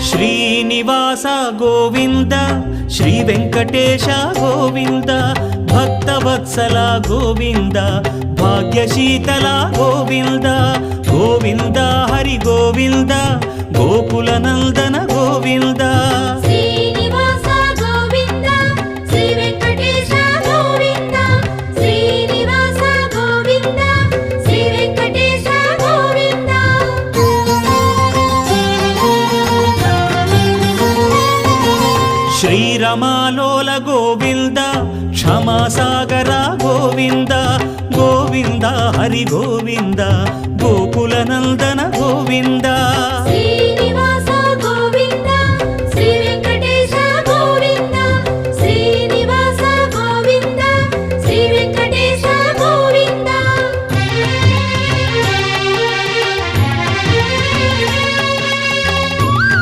Srinivasa Govinda Shri Venkatesha Govinda Bhaktavatsala Govinda భాగ్యశీతల Govinda Govinda Hari Govinda Gokula Nandana Govinda Srinivasa Govinda Shri Venkatesha Govinda Srinivasa Govinda Shri Venkatesha Govinda శ్రీరమాలోల Govinda క్షమాసాగర Govinda Govinda Hari Govinda Gokula Nandana Govinda Shri